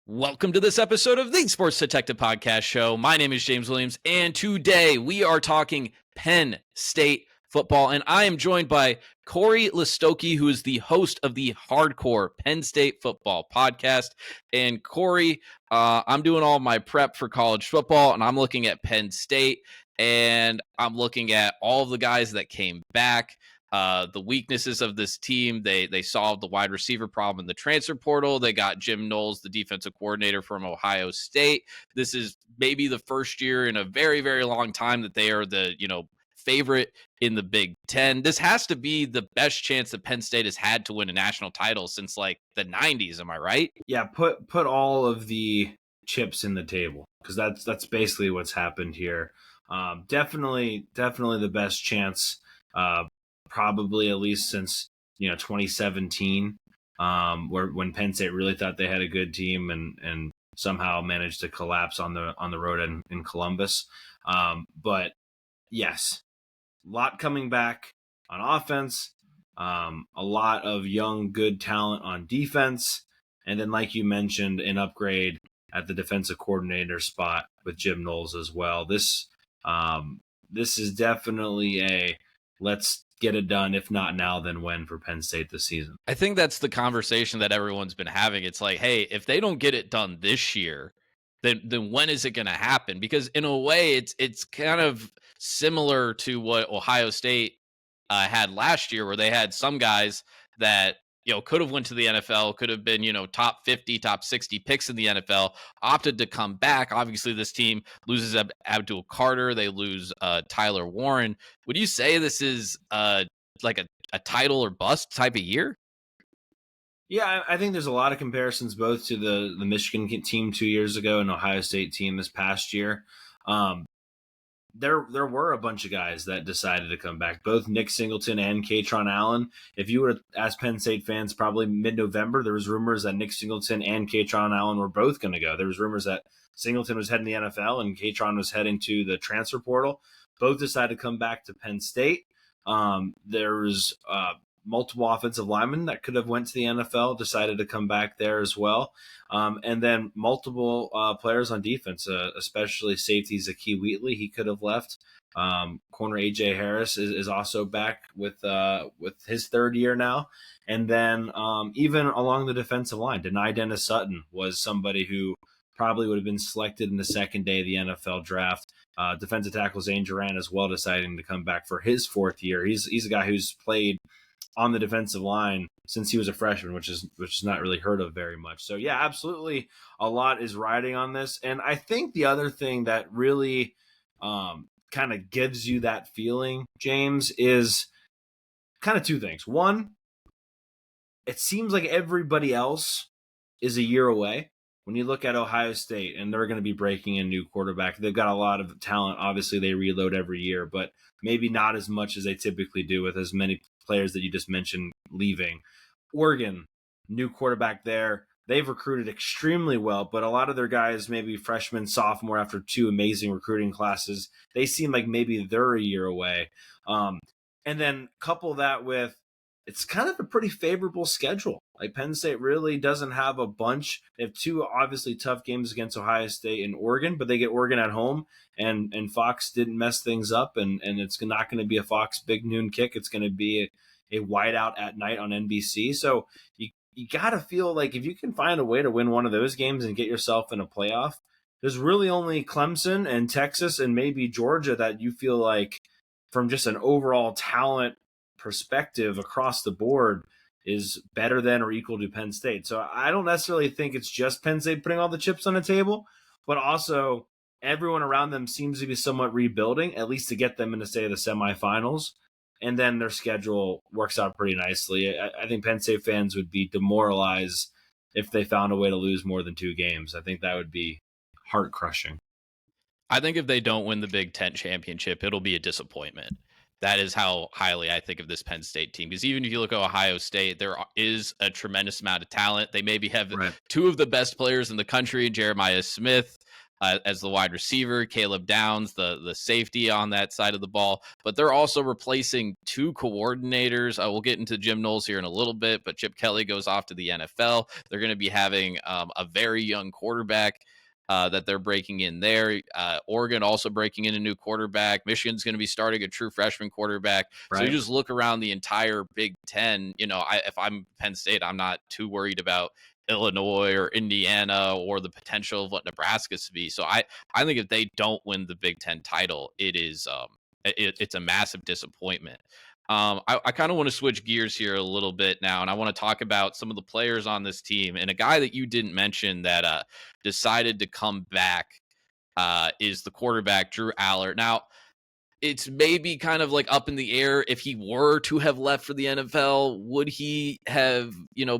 Welcome to this episode of the Sports Detective Podcast Show. My name is James Williams, and today we are talking Penn State football, and I am joined by Corey Listoki, who is the host of the Hardcore Penn State Football Podcast. And Corey, I'm doing all my prep for college football, and I'm looking at Penn State, and I'm looking at all of the guys that came back. The weaknesses of this team, they solved the wide receiver problem in the transfer portal. They got Jim Knowles, the defensive coordinator from Ohio State. This is maybe the first year in a very, very long time that they are the, favorite in the Big Ten. This has to be the best chance that Penn State has had to win a national title since like the 90s. Am I right? Yeah, put all of the chips in the table because that's basically what's happened here. Definitely the best chance. Probably at least since 2017, when Penn State really thought they had a good team and somehow managed to collapse on the road in Columbus. But yes, a lot coming back on offense, a lot of young good talent on defense, and then like you mentioned, an upgrade at the defensive coordinator spot with Jim Knowles as well. This is definitely a let's get it done, if not now, then when for Penn State this season. I think that's the conversation that everyone's been having. It's like, hey, if they don't get it done this year, then when is it going to happen? Because in a way, it's kind of similar to what Ohio State had last year, where they had some guys that could have went to the NFL, could have been top 50, top 60 picks in the NFL, opted to come back. Obviously, this team loses Abdul Carter, they lose Tyler Warren. Would you say this is like a title or bust type of year? Yeah, I think there's a lot of comparisons both to the Michigan team 2 years ago and Ohio State team this past year. There were a bunch of guys that decided to come back, both Nick Singleton and Kaytron Allen. If you were to ask Penn State fans probably mid-November, there was rumors that Nick Singleton and Kaytron Allen were both going to go. There was rumors that Singleton was heading to the NFL and Kaytron was heading to the transfer portal. Both decided to come back to Penn State. There was multiple offensive linemen that could have went to the NFL, decided to come back there as well. And then multiple players on defense, especially safety Zakee Wheatley. He could have left. Corner A.J. Harris is also back with his third year now. And then even along the defensive line, Denai Dennis Sutton was somebody who probably would have been selected in the second day of the NFL draft. Defensive tackle Zane Duran as well, deciding to come back for his fourth year. He's a guy who's played on the defensive line since he was a freshman, which is not really heard of very much. So yeah, absolutely a lot is riding on this. And I think the other thing that really kind of gives you that feeling, James, is kind of two things. One, it seems like everybody else is a year away. When you look at Ohio State and they're going to be breaking a new quarterback, they've got a lot of talent. Obviously, they reload every year, but maybe not as much as they typically do with as many players that you just mentioned leaving. Oregon, new quarterback there. They've recruited extremely well, but a lot of their guys, maybe freshman, sophomore, after two amazing recruiting classes, they seem like maybe they're a year away. And then couple that with, it's kind of a pretty favorable schedule. Like Penn State really doesn't have a bunch. They have two obviously tough games against Ohio State and Oregon, but they get Oregon at home, and Fox didn't mess things up, and it's not going to be a Fox big noon kick. It's going to be a whiteout at night on NBC. So you got to feel like if you can find a way to win one of those games and get yourself in a playoff, there's really only Clemson and Texas and maybe Georgia that you feel like from just an overall talent perspective across the board is better than or equal to Penn State. So I don't necessarily think it's just Penn State putting all the chips on the table, but also everyone around them seems to be somewhat rebuilding, at least to get them into, say, the semifinals. And then their schedule works out pretty nicely. I think Penn State fans would be demoralized if they found a way to lose more than two games. I think that would be heart-crushing. I think if they don't win the Big Ten championship, it'll be a disappointment. That is how highly I think of this Penn State team. Because even if you look at Ohio State, there is a tremendous amount of talent. They maybe have two of the best players in the country, Jeremiah Smith as the wide receiver, Caleb Downs, the safety on that side of the ball. But they're also replacing 2 coordinators. We'll get into Jim Knowles here in a little bit, but Chip Kelly goes off to the NFL. They're going to be having a very young quarterback that they're breaking in there. Oregon also breaking in a new quarterback. Michigan's going to be starting a true freshman quarterback. Right. So you just look around the entire Big Ten. If I'm Penn State, I'm not too worried about Illinois or Indiana or the potential of what Nebraska's to be. So I think if they don't win the Big Ten title, it's a massive disappointment. I kind of want to switch gears here a little bit now, and I want to talk about some of the players on this team. And a guy that you didn't mention that decided to come back is the quarterback, Drew Aller. Now, it's maybe kind of like up in the air. If he were to have left for the NFL, would he have,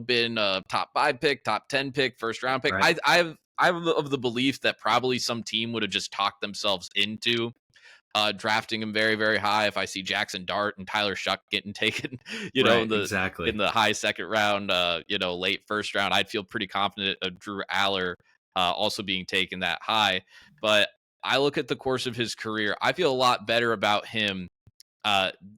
been a top 5 pick, top 10 pick, first round pick? Right. I'm of the belief that probably some team would have just talked themselves into drafting him very, very high. If I see Jackson Dart and Tyler Shuck getting taken, Exactly. in the high second round, late first round, I'd feel pretty confident of Drew Aller also being taken that high. But I look at the course of his career, I feel a lot better about him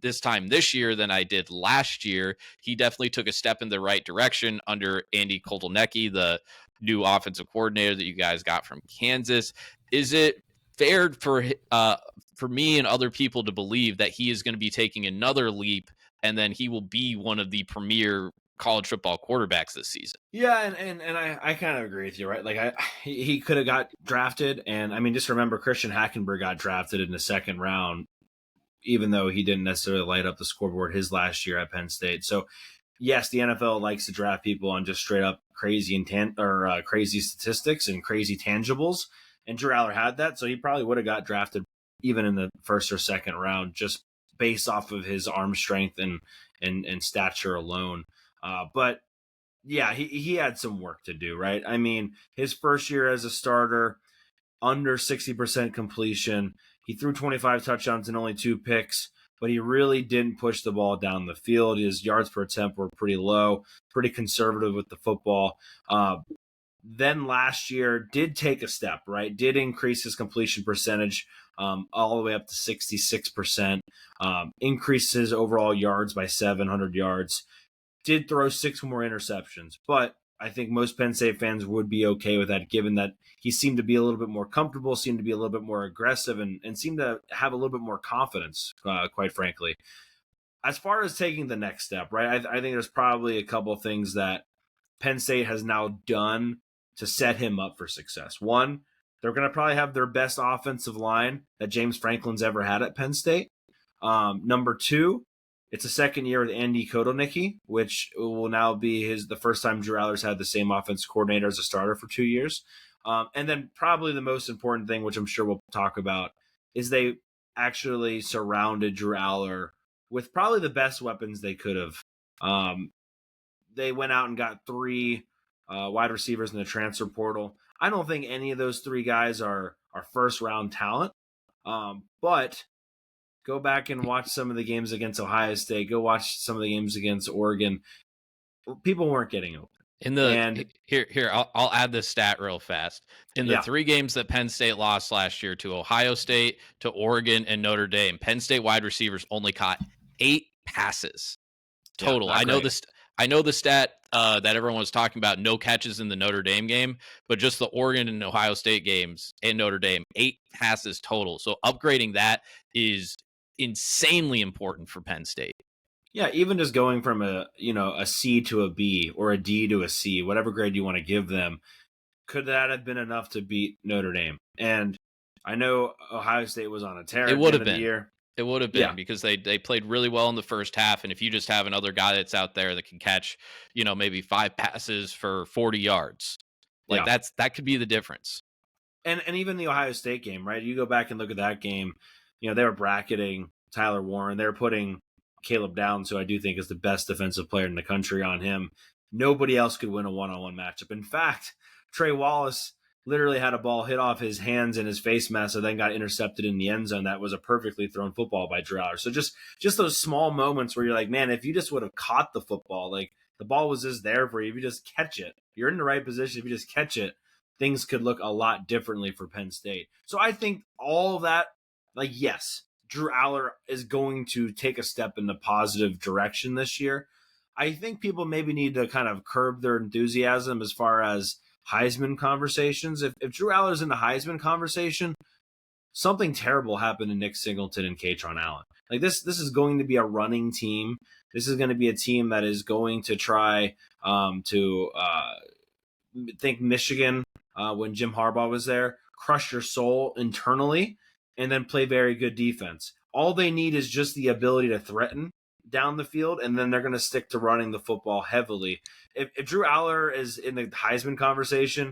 this time this year than I did last year. He definitely took a step in the right direction under Andy Kotelnicki, the new offensive coordinator that you guys got from Kansas. Is it fair for me and other people to believe that he is going to be taking another leap and then he will be one of the premier college football quarterbacks this season? Yeah, and I kind of agree with you, right? Like he could have got drafted, and I mean, just remember Christian Hackenberg got drafted in the second round, even though he didn't necessarily light up the scoreboard his last year at Penn State. So yes, the NFL likes to draft people on just straight up crazy crazy statistics and crazy tangibles, and Drew Aller had that, so he probably would have got drafted even in the first or second round just based off of his arm strength and stature alone. But yeah, he had some work to do, right? I mean, his first year as a starter, under 60% completion. He threw 25 touchdowns and only 2 picks, but he really didn't push the ball down the field. His yards per attempt were pretty low, pretty conservative with the football. Then last year did take a step, right? Did increase his completion percentage all the way up to 66%. Increased his overall yards by 700 yards. Did throw 6 more interceptions, but I think most Penn State fans would be okay with that, given that he seemed to be a little bit more comfortable, seemed to be a little bit more aggressive, and seemed to have a little bit more confidence, quite frankly. As far as taking the next step, right, I think there's probably a couple of things that Penn State has now done to set him up for success. One, they're going to probably have their best offensive line that James Franklin's ever had at Penn State. Number 2, it's a second year with Andy Kotelnicki, which will now be the first time Drew Aller's had the same offense coordinator as a starter for 2 years. And then probably the most important thing, which I'm sure we'll talk about, is they actually surrounded Drew Aller with probably the best weapons they could have. They went out and got 3 wide receivers in the transfer portal. I don't think any of those 3 guys are first-round talent, but go back and watch some of the games against Ohio State. Go watch some of the games against Oregon. People weren't getting open. Here, I'll add this stat real fast. In the 3 games that Penn State lost last year to Ohio State, to Oregon, and Notre Dame, Penn State wide receivers only caught 8 passes total. Yeah, I know the stat that everyone was talking about, no catches in the Notre Dame game, but just the Oregon and Ohio State games and Notre Dame, 8 passes total. So upgrading that is insanely important for Penn State. Yeah, even just going from a C to a B or a D to a C, whatever grade you want to give them, could that have been enough to beat Notre Dame? And I know Ohio State was on a tear. It would have been. Year. It would have been because they played really well in the first half, and if you just have another guy that's out there that can catch, maybe 5 passes for 40 yards, that could be the difference. And even the Ohio State game, right? You go back and look at that game. They were bracketing Tyler Warren. They were putting Caleb Downs, who I do think is the best defensive player in the country, on him. Nobody else could win a one-on-one matchup. In fact, Trey Wallace literally had a ball hit off his hands and his face mask and then got intercepted in the end zone. That was a perfectly thrown football by Drew Aller. So just those small moments where you're like, man, if you just would have caught the football, like the ball was just there for you. If you just catch it, you're in the right position. If you just catch it, things could look a lot differently for Penn State. So I think all of that, like, yes, Drew Aller is going to take a step in the positive direction this year. I think people maybe need to kind of curb their enthusiasm as far as Heisman conversations. If Drew Aller's in the Heisman conversation, something terrible happened to Nick Singleton and Katron Allen. Like this is going to be a running team. This is going to be a team that is going to try to think Michigan when Jim Harbaugh was there, crush your soul internally, and then play very good defense. All they need is just the ability to threaten down the field, and then they're going to stick to running the football heavily. If Drew Aller is in the Heisman conversation,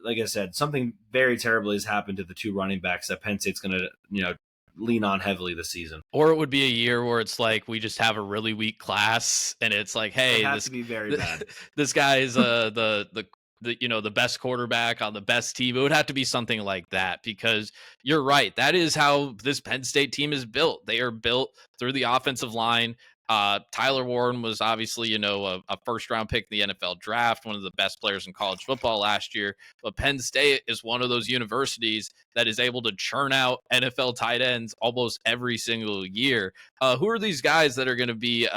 like I said, something very terribly has happened to the two running backs that Penn State's going to, lean on heavily this season. Or it would be a year where it's like we just have a really weak class, and it's like, hey, this to be very bad. This guy is the best quarterback on the best team. It would have to be something like that, because you're right. That is how this Penn State team is built. They are built through the offensive line. Tyler Warren was obviously, a first-round pick in the NFL draft, one of the best players in college football last year. But Penn State is one of those universities that is able to churn out NFL tight ends almost every single year. Who are these guys that are going to be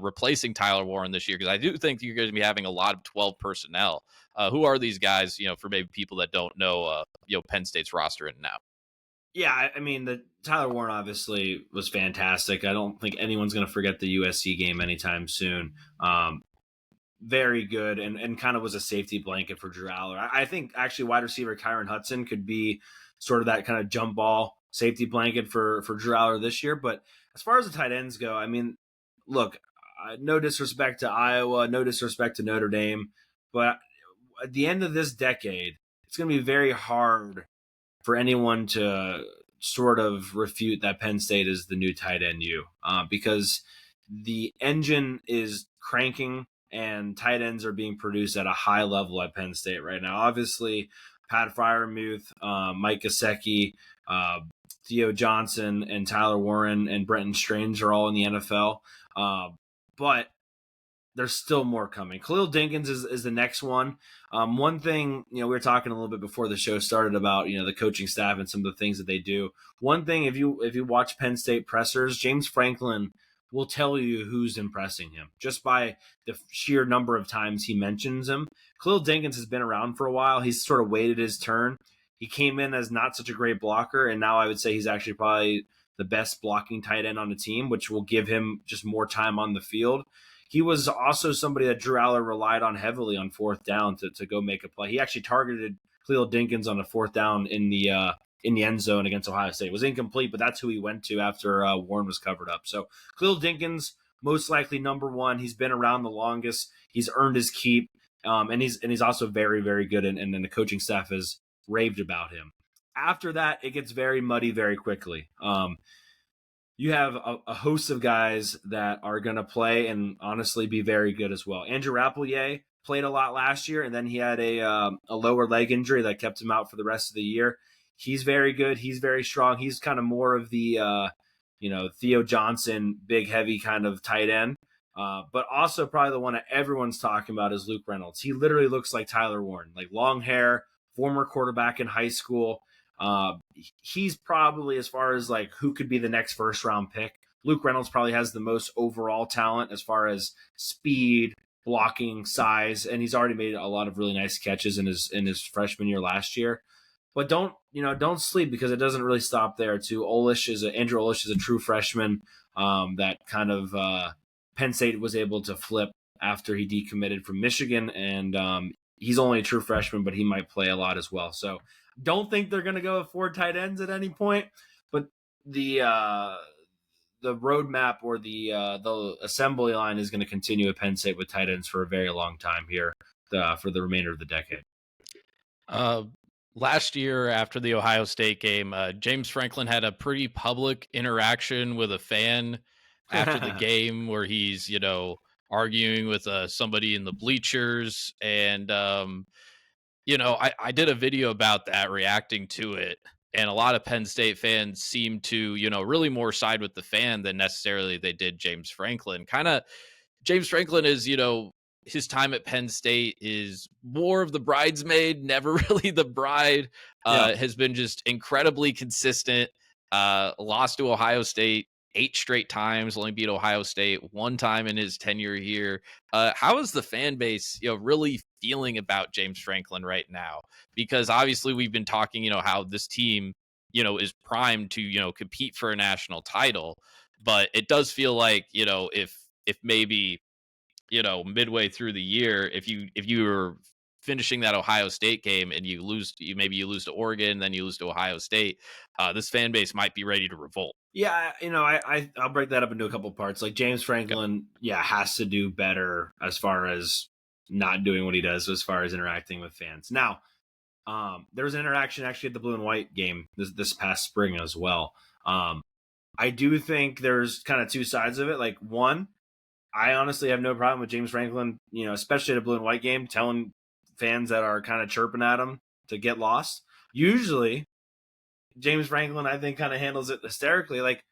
replacing Tyler Warren this year? Because I do think you're going to be having a lot of 12 personnel. Who are these guys, for maybe people that don't know, Penn State's roster in and out? Yeah, I mean, the Tyler Warren obviously was fantastic. I don't think anyone's going to forget the USC game anytime soon. Very good, and kind of was a safety blanket for Drew Aller. I think actually wide receiver Kyron Hudson could be sort of that kind of jump ball safety blanket for Drew Aller this year. But as far as the tight ends go, I mean, look, no disrespect to Iowa, no disrespect to Notre Dame, but at the end of this decade, it's going to be very hard for anyone to sort of refute that Penn State is the new tight end because the engine is cranking and tight ends are being produced at a high level at Penn State right now. Obviously, Pat Freiermuth, Mike Gesicki, Theo Johnson, and Tyler Warren and Brenton Strange are all in the NFL. But there's still more coming. Khalil Dinkins is the next one. One thing, we were talking a little bit before the show started about, the coaching staff and some of the things that they do. One thing, if you watch Penn State pressers, James Franklin will tell you who's impressing him just by the sheer number of times he mentions him. Khalil Dinkins has been around for a while. He's sort of waited his turn. He came in as not such a great blocker, and now I would say he's actually probably the best blocking tight end on the team, which will give him just more time on the field. He was also somebody that Drew Aller relied on heavily on fourth down to go make a play. He actually targeted Khalil Dinkins on a fourth down in the end zone against Ohio State. It was incomplete, but that's who he went to after Warren was covered up. So Khalil Dinkins, most likely number one. He's been around the longest. He's earned his keep, and he's also very, very good. And then the coaching staff has raved about him. After that, it gets very muddy very quickly. You have a host of guys that are going to play and honestly be very good as well. Andrew Rappelier played a lot last year, and then he had a lower leg injury that kept him out for the rest of the year. He's very good. He's very strong. He's kind of more of the, Theo Johnson, big, heavy kind of tight end. But also probably the one that everyone's talking about is Luke Reynolds. He literally looks like Tyler Warren, like long hair, former quarterback in high school. He's probably, as far as like who could be the next first round pick, Luke Reynolds probably has the most overall talent as far as speed, blocking, size, and he's already made a lot of really nice catches in his freshman year last year. But don't sleep, because it doesn't really stop there too. Andrew Olish is a true freshman that kind of Penn State was able to flip after he decommitted from Michigan, and he's only a true freshman, but he might play a lot as well. So don't think they're going to go with 4 tight ends at any point, but the roadmap or the assembly line is going to continue at Penn State with tight ends for a very long time here for the remainder of the decade. Last year after the Ohio State game, James Franklin had a pretty public interaction with a fan after the game where he's, arguing with somebody in the bleachers. And, I did a video about that, reacting to it. And a lot of Penn State fans seem to, really more side with the fan than necessarily they did James Franklin. James Franklin is, his time at Penn State is more of the bridesmaid, never really the bride. Yeah. Has been just incredibly consistent. Lost to Ohio State 8 straight times, only beat Ohio State one time in his tenure here. How is the fan base, really feeling about James Franklin right now? Because obviously we've been talking, how this team, is primed to, compete for a national title, but it does feel like, if maybe midway through the year, if you were finishing that Ohio State game and you lose to Oregon, then you lose to Ohio State, this fan base might be ready to revolt. Yeah, I'll break that up into a couple parts. Like James Okay. Franklin, yeah, has to do better as far as not doing what he does as far as interacting with fans. Now, there was an interaction actually at the blue and white game this past spring as well. I do think there's kind of two sides of it. Like one, I honestly have no problem with James Franklin, especially at a blue and white game, telling fans that are kind of chirping at him to get lost. Usually, James Franklin, I think, kind of handles it hysterically. Like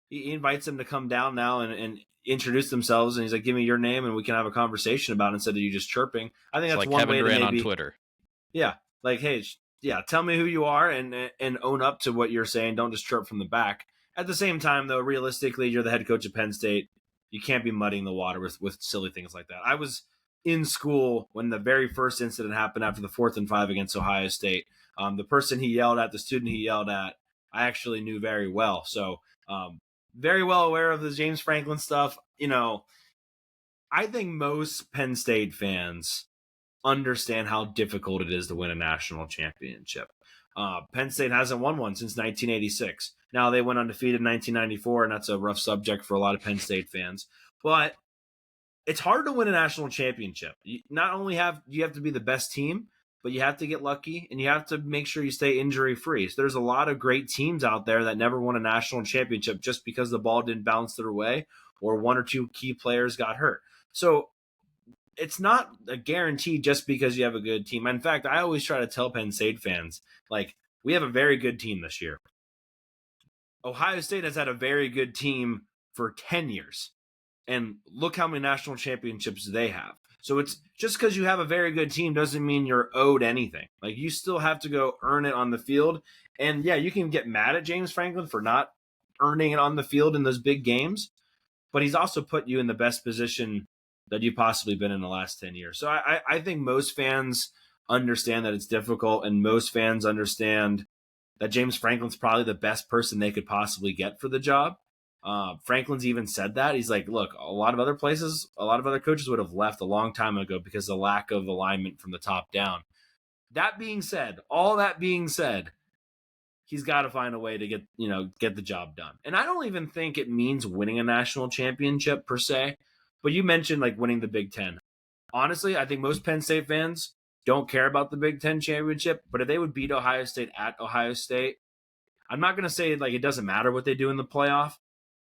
he invites them to come down now and introduce themselves, and he's like, "Give me your name, and we can have a conversation about it instead of you just chirping." I think It's that's like one Kevin way to Durant on maybe, Twitter. yeah, like, hey, yeah, tell me who you are and own up to what you're saying. Don't just chirp from the back. At the same time, though, realistically, you're the head coach of Penn State. You can't be muddying the water with silly things like that. I was in school when the very first incident happened after the 4th and 5 against Ohio State. The person he yelled at, the student he yelled at, I actually knew very well. So, very well aware of the James Franklin stuff. I think most Penn State fans understand how difficult it is to win a national championship. Penn State hasn't won one since 1986. Now they went undefeated in 1994, and that's a rough subject for a lot of Penn State fans. But it's hard to win a national championship. Not only have you have to be the best team, but you have to get lucky and you have to make sure you stay injury free. So there's a lot of great teams out there that never won a national championship just because the ball didn't bounce their way or one or two key players got hurt. So it's not a guarantee just because you have a good team. In fact, I always try to tell Penn State fans, like, we have a very good team this year. Ohio State has had a very good team for 10 years. And look how many national championships they have. So it's just because you have a very good team doesn't mean you're owed anything. Like you still have to go earn it on the field. And yeah, you can get mad at James Franklin for not earning it on the field in those big games, but he's also put you in the best position that you've possibly been in the last 10 years. So I think most fans understand that it's difficult, and most fans understand that James Franklin's probably the best person they could possibly get for the job. Franklin's even said that. He's like, look, a lot of other places, a lot of other coaches would have left a long time ago because of the lack of alignment from the top down. That being said, all that being said, he's got to find a way to get the job done. And I don't even think it means winning a national championship per se. But you mentioned like winning the Big Ten. Honestly, I think most Penn State fans don't care about the Big Ten championship. But if they would beat Ohio State at Ohio State, I'm not going to say like it doesn't matter what they do in the playoff,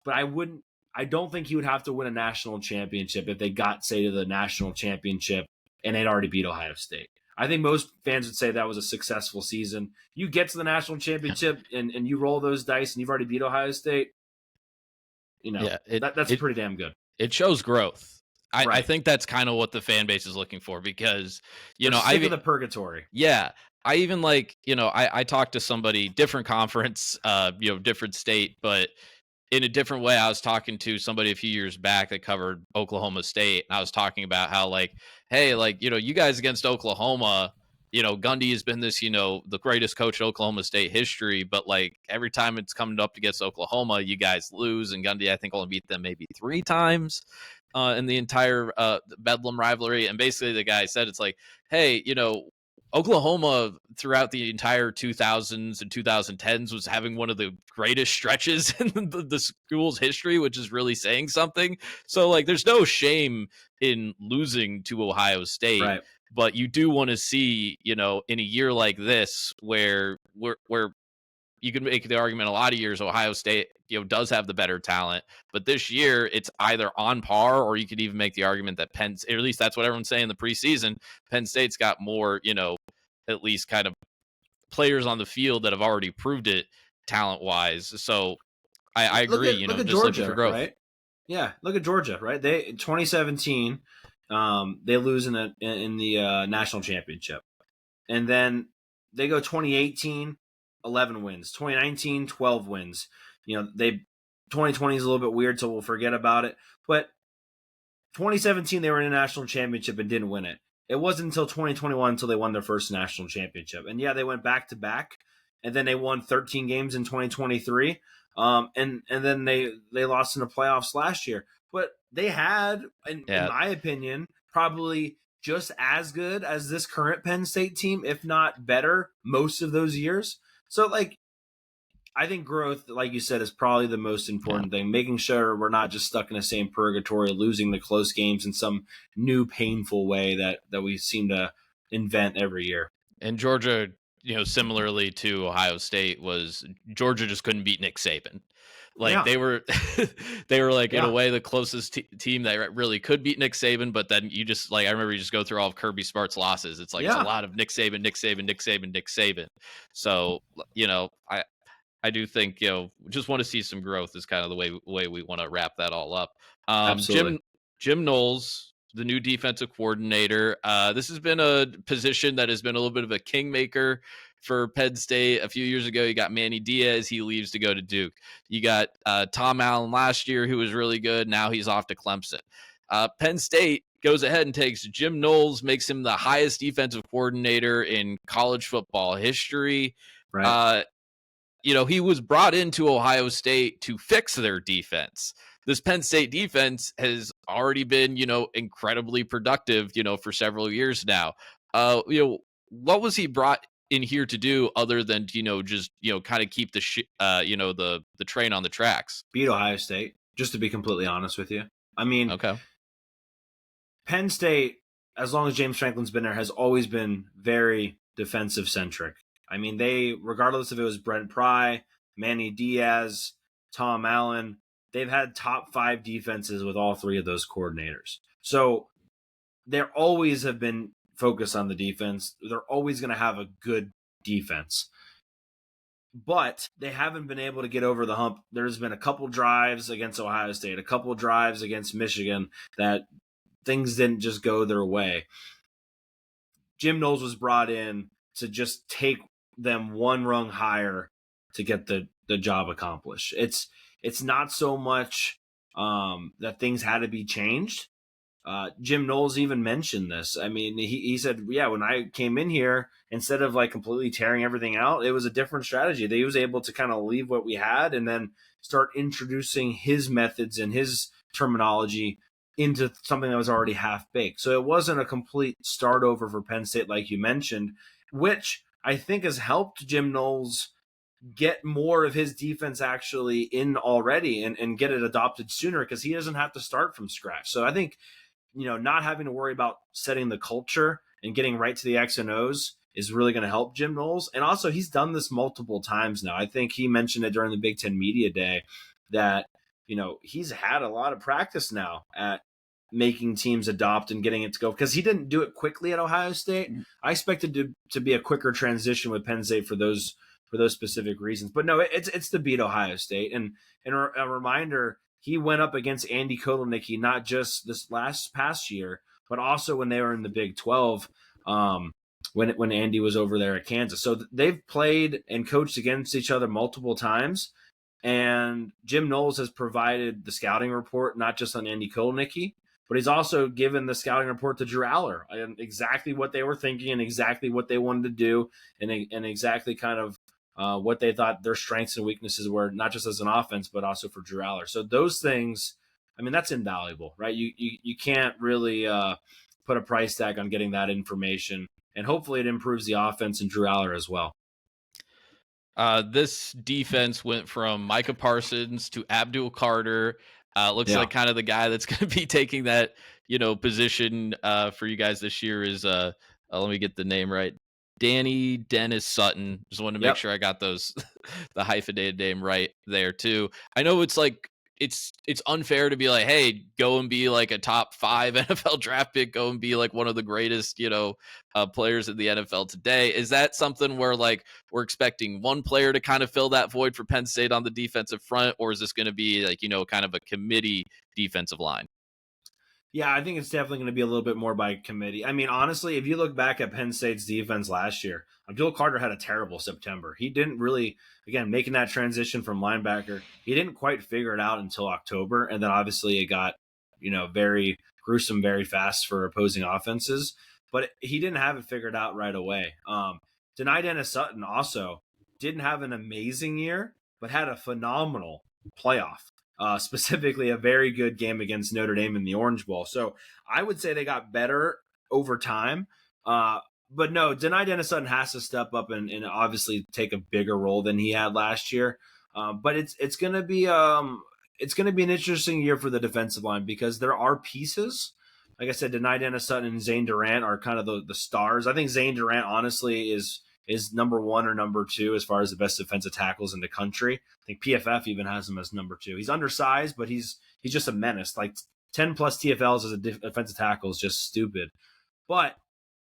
but I don't think he would have to win a national championship if they got, say, to the national championship and they'd already beat Ohio State. I think most fans would say that was a successful season. You get to the national championship and you roll those dice and you've already beat Ohio State, Yeah, that's it pretty damn good. it shows growth. I Right. think that's kind of what the fan base is looking for, because They're I sick of the purgatory. yeah, I even like, I talked to somebody, different conference, different state, but in a different way. I was talking to somebody a few years back that covered Oklahoma State, and I was talking about how, like, hey, like, you guys against Oklahoma, Gundy has been this, the greatest coach in Oklahoma State history, but like every time it's coming up against Oklahoma, you guys lose, and Gundy, I think, only beat them maybe 3 times in the entire Bedlam rivalry. And basically the guy said, it's like, hey, Oklahoma throughout the entire 2000s and 2010s was having one of the greatest stretches in the school's history, which is really saying something. So like, there's no shame in losing to Ohio State, Right. but you do want to see, in a year like this where you can make the argument a lot of years Ohio State, does have the better talent, but this year it's either on par, or you could even make the argument that Penn, at least that's what everyone's saying in the preseason, Penn State's got more, at least kind of players on the field that have already proved it talent wise. So I agree, Look at just looking for Georgia, growth. right? Yeah, look at Georgia, right? They 2017, They lose in the national championship, and then they go 2018, 11 wins, 2019, 12 wins. 2020 is a little bit weird, so we'll forget about it. But 2017 they were in a national championship and didn't win it. It wasn't until 2021 until they won their first national championship. And yeah, they went back to back, and then they won 13 games in 2023. And then they lost in the playoffs last year. But they had, in my opinion, probably just as good as this current Penn State team, if not better, most of those years. So, I think growth, like you said, is probably the most important thing. Making sure we're not just stuck in the same purgatory, losing the close games in some new painful way that we seem to invent every year. And Georgia, similarly to Ohio State, Georgia just couldn't beat Nick Saban. Like they were, like in a way the closest team that really could beat Nick Saban. But then you just I remember you just go through all of Kirby Smart's losses. It's it's a lot of Nick Saban, Nick Saban, Nick Saban, Nick Saban. So I do think just want to see some growth is kind of the way we want to wrap that all up. Absolutely. Jim Knowles, the new defensive coordinator. This has been a position that has been a little bit of a kingmaker for Penn State. A few years ago, you got Manny Diaz. He leaves to go to Duke. You got Tom Allen last year, who was really good. Now he's off to Clemson. Penn State goes ahead and takes Jim Knowles, makes him the highest defensive coordinator in college football history. Right. He was brought into Ohio State to fix their defense. This Penn State defense has already been, incredibly productive, for several years now. What was he brought in here to do other than, just, kind of keep the train on the tracks? Beat Ohio State, just to be completely honest with you. I mean, okay. Penn State, as long as James Franklin's been there, has always been very defensive centric. I mean, regardless if it was Brent Pry, Manny Diaz, Tom Allen, they've had top 5 defenses with all 3 of those coordinators. So they always have been focused on the defense. They're always going to have a good defense. But they haven't been able to get over the hump. There's been a couple drives against Ohio State, a couple drives against Michigan that things didn't just go their way. Jim Knowles was brought in to just take them one rung higher to get the job accomplished. It's not so much that things had to be changed. Jim Knowles even mentioned this. I mean, he said, yeah, when I came in here, instead of completely tearing everything out, it was a different strategy. He was able to kind of leave what we had and then start introducing his methods and his terminology into something that was already half baked. So it wasn't a complete start over for Penn State, like you mentioned, which I think has helped Jim Knowles get more of his defense actually in already and get it adopted sooner because he doesn't have to start from scratch. So I think, not having to worry about setting the culture and getting right to the X and O's is really going to help Jim Knowles. And also he's done this multiple times now. I think he mentioned it during the Big Ten Media Day that, he's had a lot of practice now at making teams adopt and getting it to go because he didn't do it quickly at Ohio State. I expected to be a quicker transition with Penn State for those specific reasons. But no, it's to beat Ohio State. And a reminder, he went up against Andy Kotelnicki not just this past year, but also when they were in the Big 12, when Andy was over there at Kansas. So they've played and coached against each other multiple times. And Jim Knowles has provided the scouting report, not just on Andy Kotelnicki, but he's also given the scouting report to Drew Aller and exactly what they were thinking and exactly what they wanted to do and exactly kind of what they thought their strengths and weaknesses were, not just as an offense, but also for Drew Aller. So those things, I mean, that's invaluable, right? You can't really put a price tag on getting that information, and hopefully it improves the offense and Drew Aller as well. This defense went from Micah Parsons to Abdul Carter. Looks like kind of the guy that's going to be taking that, position for you guys this year is, let me get the name right. Danny Dennis Sutton. Just wanted to make sure I got those, the hyphenated name right there too. I know it's it's unfair to be like, hey, go and be like a top 5 NFL draft pick, go and be like one of the greatest, players in the NFL today. Is that something where we're expecting one player to kind of fill that void for Penn State on the defensive front, or is this going to be kind of a committee defensive line? Yeah, I think it's definitely going to be a little bit more by committee. I mean, honestly, if you look back at Penn State's defense last year, Abdul Carter had a terrible September. He didn't really, again, making that transition from linebacker, he didn't quite figure it out until October. And then obviously it got, very gruesome very fast for opposing offenses. But he didn't have it figured out right away. Denai Dennis Sutton also didn't have an amazing year, but had a phenomenal playoff. Specifically a very good game against Notre Dame in the Orange Bowl. So I would say they got better over time. But no, Denai Dennis Sutton has to step up and obviously take a bigger role than he had last year. But it's gonna be an interesting year for the defensive line because there are pieces. Like I said, Denai Dennis Sutton and Zane Durant are kind of the stars. I think Zane Durant honestly is number one or number two as far as the best defensive tackles in the country. I think PFF even has him as number two. He's undersized, but he's just a menace. Like 10 plus TFLs as a defensive tackle is just stupid. But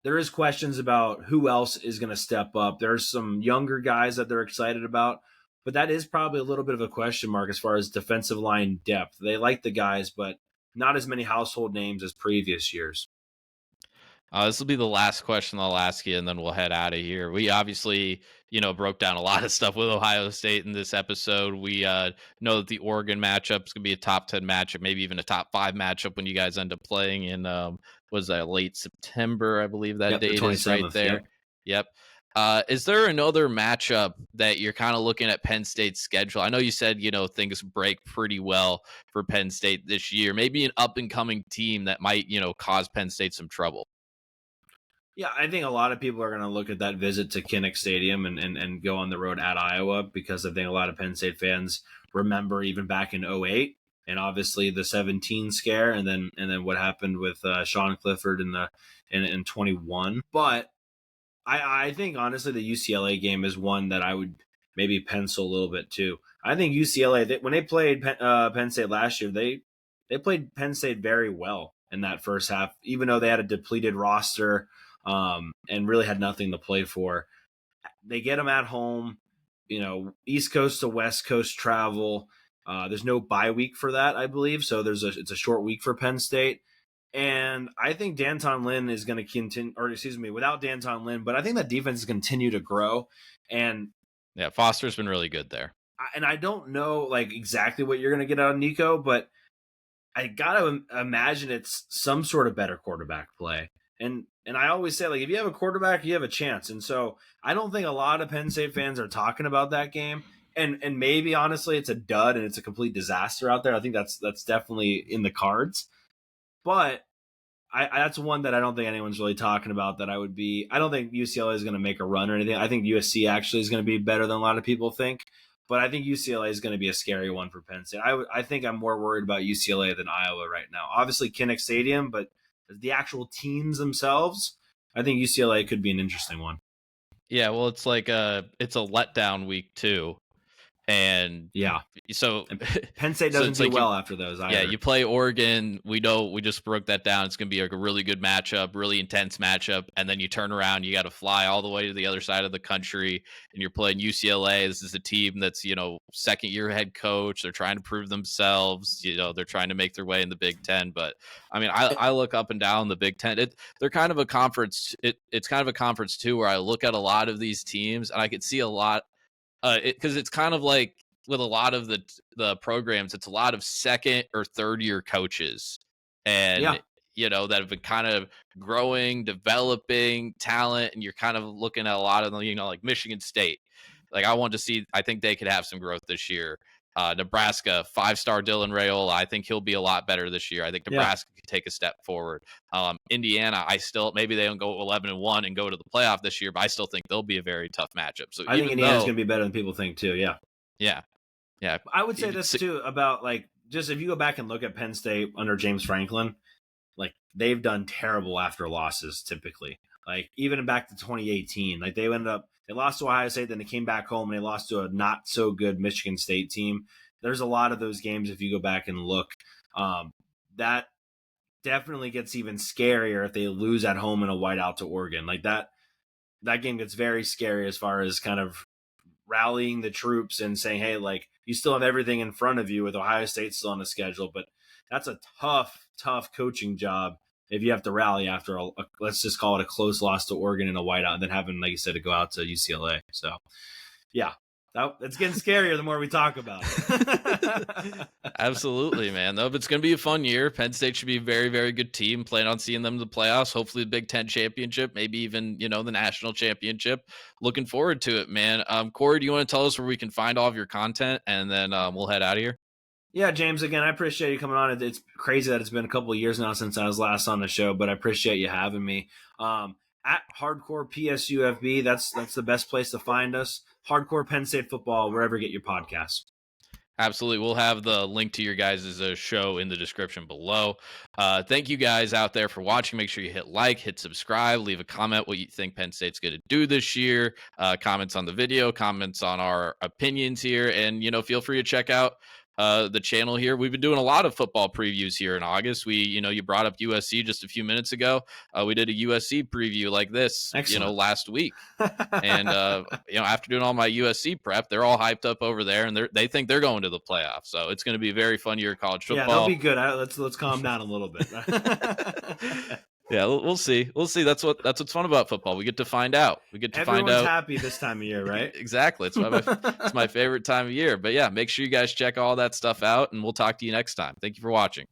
there is questions about who else is going to step up. There's some younger guys that they're excited about, but that is probably a little bit of a question mark as far as defensive line depth. They like the guys, but not as many household names as previous years. This will be the last question I'll ask you, and then we'll head out of here. We obviously, broke down a lot of stuff with Ohio State in this episode. We know that the Oregon matchup is going to be a top 10 matchup, maybe even a top 5 matchup when you guys end up playing in, was that late September, I believe that date is right there. Yep. Is there another matchup that you're kind of looking at Penn State's schedule? I know you said, things break pretty well for Penn State this year. Maybe an up-and-coming team that might, cause Penn State some trouble. Yeah, I think a lot of people are going to look at that visit to Kinnick Stadium and go on the road at Iowa because I think a lot of Penn State fans remember even back in 08 and obviously the 17 scare and then what happened with Sean Clifford in 21. But I think honestly the UCLA game is one that I would maybe pencil a little bit too. I think UCLA when they played Penn State last year, they played Penn State very well in that first half, even though they had a depleted roster and really had nothing to play for. They get them at home, East Coast to West Coast travel. There's no bye week for that, I believe. So it's a short week for Penn State. And I think Danton Lynn is going to continue, or excuse me, without Danton Lynn, but I think that defense is continue to grow. And yeah, Foster's been really good there. And I don't know like exactly what you're going to get out of Nico, but I got to imagine it's some sort of better quarterback play. And I always say, like, if you have a quarterback, you have a chance. And so I don't think a lot of Penn State fans are talking about that game. And maybe, honestly, it's a dud and it's a complete disaster out there. I think that's definitely in the cards. But that's one that I don't think anyone's really talking about that I don't think UCLA is going to make a run or anything. I think USC actually is going to be better than a lot of people think. But I think UCLA is going to be a scary one for Penn State. I think I'm more worried about UCLA than Iowa right now. Obviously, Kinnick Stadium, but the actual teams themselves, I think UCLA could be an interesting one. Yeah, well, it's like it's a letdown week too. And yeah, so Penn State doesn't do well after those either. Yeah, you play Oregon. We just broke that down. It's going to be like a really good matchup, really intense matchup. And then you turn around, you got to fly all the way to the other side of the country, and you're playing UCLA. This is a team that's, second year head coach. They're trying to prove themselves. They're trying to make their way in the Big Ten. But I mean, I look up and down the Big Ten. They're kind of a conference. It's kind of a conference too, where I look at a lot of these teams and I could see a lot. Because it's kind of like with a lot of the programs, it's a lot of second or third year coaches, and that have been kind of growing, developing talent, and you're kind of looking at a lot of them, like Michigan State. Like I think they could have some growth this year. Nebraska, 5-star Dylan Raiola. I think he'll be a lot better this year. I think Nebraska could take a step forward. Indiana, maybe they don't go 11-1 and go to the playoff this year, but I still think they'll be a very tough matchup. So I think Indiana's going to be better than people think too. Yeah. I would say this too about like just if you go back and look at Penn State under James Franklin, like they've done terrible after losses typically. Like even back to 2018, like they lost to Ohio State, then they came back home and they lost to a not so good Michigan State team. There's a lot of those games if you go back and look. That definitely gets even scarier if they lose at home in a whiteout to Oregon. Like that game gets very scary as far as kind of rallying the troops and saying, hey, like you still have everything in front of you with Ohio State still on the schedule, but that's a tough coaching job if you have to rally after let's just call it a close loss to Oregon in a whiteout, and then having, like you said, to go out to UCLA. So, yeah, it's getting scarier the more we talk about it. Absolutely, man. Though it's going to be a fun year. Penn State should be a very, very good team. Plan on seeing them in the playoffs. Hopefully, the Big Ten championship, maybe even the national championship. Looking forward to it, man. Corey, do you want to tell us where we can find all of your content, and then we'll head out of here? Yeah, James, again, I appreciate you coming on. It's crazy that it's been a couple of years now since I was last on the show, but I appreciate you having me. At Hardcore PSUFB, that's the best place to find us. Hardcore Penn State football, wherever you get your podcasts. Absolutely. We'll have the link to your guys' show in the description below. Thank you guys out there for watching. Make sure you hit like, hit subscribe, leave a comment what you think Penn State's going to do this year. Comments on the video, comments on our opinions here. And, feel free to check out the channel here. We've been doing a lot of football previews here in August. You brought up USC just a few minutes ago. We did a USC preview like this, last week. And, after doing all my USC prep, they're all hyped up over there, and they think they're going to the playoffs. So it's going to be a very fun year of college football. Yeah, they'll be good. Let's calm down a little bit. Yeah, we'll see. We'll see. That's what's fun about football. We get to find out. Everyone's happy this time of year, right? Exactly. It's my favorite time of year. But yeah, make sure you guys check all that stuff out, and we'll talk to you next time. Thank you for watching.